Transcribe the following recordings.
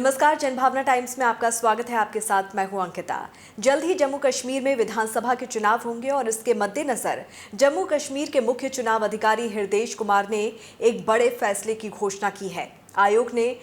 नमस्कार, जनभावना टाइम्स में आपका स्वागत है। आपके साथ मैं हूं अंकिता। जल्द ही जम्मू कश्मीर में विधानसभा के चुनाव होंगे और इसके मद्देनजर जम्मू कश्मीर के मुख्य चुनाव अधिकारी हृदेश कुमार ने एक बड़े फैसले की घोषणा की है। आयोग ने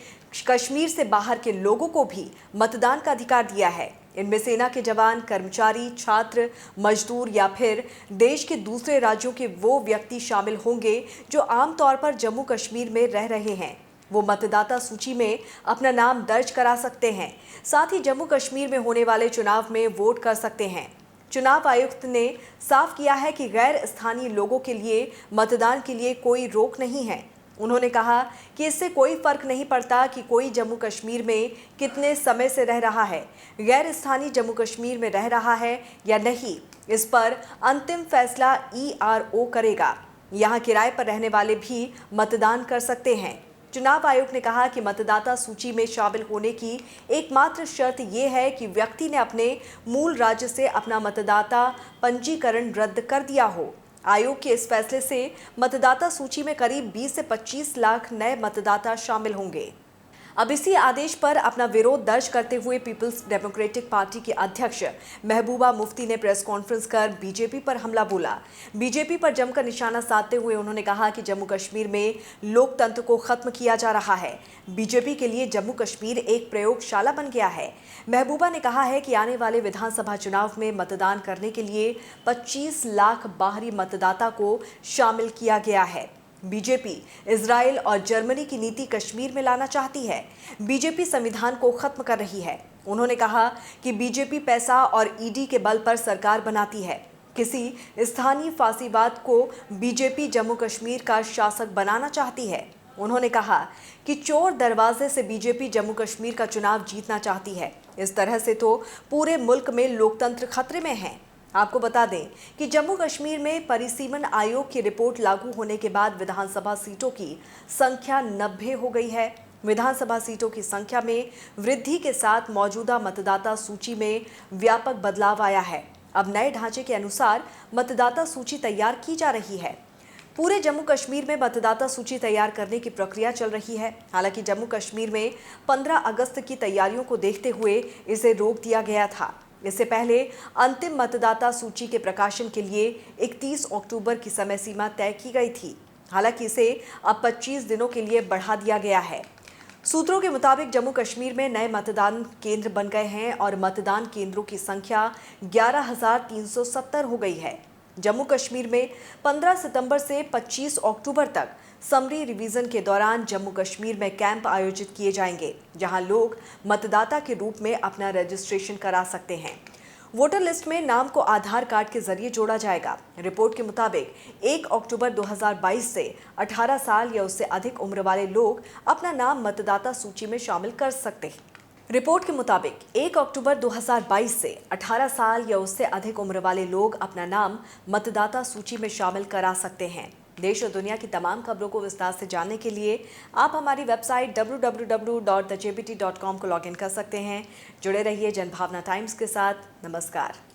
कश्मीर से बाहर के लोगों को भी मतदान का अधिकार दिया है। इनमें सेना के जवान, कर्मचारी, छात्र, मजदूर या फिर देश के दूसरे राज्यों के वो व्यक्ति शामिल होंगे जो आमतौर पर जम्मू कश्मीर में रह रहे हैं। वो मतदाता सूची में अपना नाम दर्ज करा सकते हैं। साथ ही जम्मू कश्मीर में होने वाले चुनाव में वोट कर सकते हैं। चुनाव आयुक्त ने साफ किया है कि गैर स्थानीय लोगों के लिए मतदान के लिए कोई रोक नहीं है। उन्होंने कहा कि इससे कोई फर्क नहीं पड़ता कि कोई जम्मू कश्मीर में कितने समय से रह रहा है, गैर स्थानीय जम्मू कश्मीर में रह रहा है या नहीं, इस पर अंतिम फैसला ERO करेगा। यहाँ किराए पर रहने वाले भी मतदान कर सकते हैं। चुनाव आयोग ने कहा कि मतदाता सूची में शामिल होने की एकमात्र शर्त ये है कि व्यक्ति ने अपने मूल राज्य से अपना मतदाता पंजीकरण रद्द कर दिया हो। आयोग के इस फैसले से मतदाता सूची में करीब 20 से 25 लाख नए मतदाता शामिल होंगे। अब इसी आदेश पर अपना विरोध दर्ज करते हुए पीपल्स डेमोक्रेटिक पार्टी की अध्यक्ष महबूबा मुफ्ती ने प्रेस कॉन्फ्रेंस कर बीजेपी पर हमला बोला। बीजेपी पर जमकर निशाना साधते हुए उन्होंने कहा कि जम्मू कश्मीर में लोकतंत्र को खत्म किया जा रहा है। बीजेपी के लिए जम्मू कश्मीर एक प्रयोगशाला बन गया है। महबूबा ने कहा है कि आने वाले विधानसभा चुनाव में मतदान करने के लिए 25 लाख बाहरी मतदाता को शामिल किया गया है। बीजेपी इजराइल और जर्मनी की नीति कश्मीर में लाना चाहती है। बीजेपी संविधान को खत्म कर रही है। उन्होंने कहा कि बीजेपी पैसा और ईडी के बल पर सरकार बनाती है। किसी स्थानीय फासीवाद को बीजेपी जम्मू कश्मीर का शासक बनाना चाहती है। उन्होंने कहा कि चोर दरवाजे से बीजेपी जम्मू कश्मीर का चुनाव जीतना चाहती है। इस तरह से तो पूरे मुल्क में लोकतंत्र खतरे में है। आपको बता दें कि जम्मू कश्मीर में परिसीमन आयोग की रिपोर्ट लागू होने के बाद विधानसभा सीटों की संख्या 90 हो गई है। विधानसभा सीटों की संख्या में वृद्धि के साथ मौजूदा मतदाता सूची में व्यापक बदलाव आया है। अब नए ढांचे के अनुसार मतदाता सूची तैयार की जा रही है। पूरे जम्मू कश्मीर में मतदाता सूची तैयार करने की प्रक्रिया चल रही है। हालांकि जम्मू कश्मीर में 15 अगस्त की तैयारियों को देखते हुए इसे रोक दिया गया था। इससे पहले अंतिम मतदाता सूची के प्रकाशन के लिए 31 अक्टूबर की समय सीमा तय की गई थी। हालांकि इसे अब 25 दिनों के लिए बढ़ा दिया गया है। सूत्रों के मुताबिक जम्मू कश्मीर में नए मतदान केंद्र बन गए हैं और मतदान केंद्रों की संख्या 11,370 हो गई है। जम्मू कश्मीर में 15 सितंबर से 25 अक्टूबर तक समरी रिवीजन के दौरान जम्मू कश्मीर में कैंप आयोजित किए जाएंगे, जहां लोग मतदाता के रूप में अपना रजिस्ट्रेशन करा सकते हैं। वोटर लिस्ट में नाम को आधार कार्ड के जरिए जोड़ा जाएगा। रिपोर्ट के मुताबिक 1 अक्टूबर 2022 से 18 साल या उससे अधिक उम्र वाले लोग अपना नाम मतदाता सूची में शामिल कर सकते हैं। रिपोर्ट के मुताबिक 1 अक्टूबर 2022 से 18 साल या उससे अधिक उम्र वाले लोग अपना नाम मतदाता सूची में शामिल करा सकते हैं। देश और दुनिया की तमाम खबरों को विस्तार से जानने के लिए आप हमारी वेबसाइट www.thejbt.com को लॉगिन कर सकते हैं। जुड़े रहिए जनभावना टाइम्स के साथ। नमस्कार।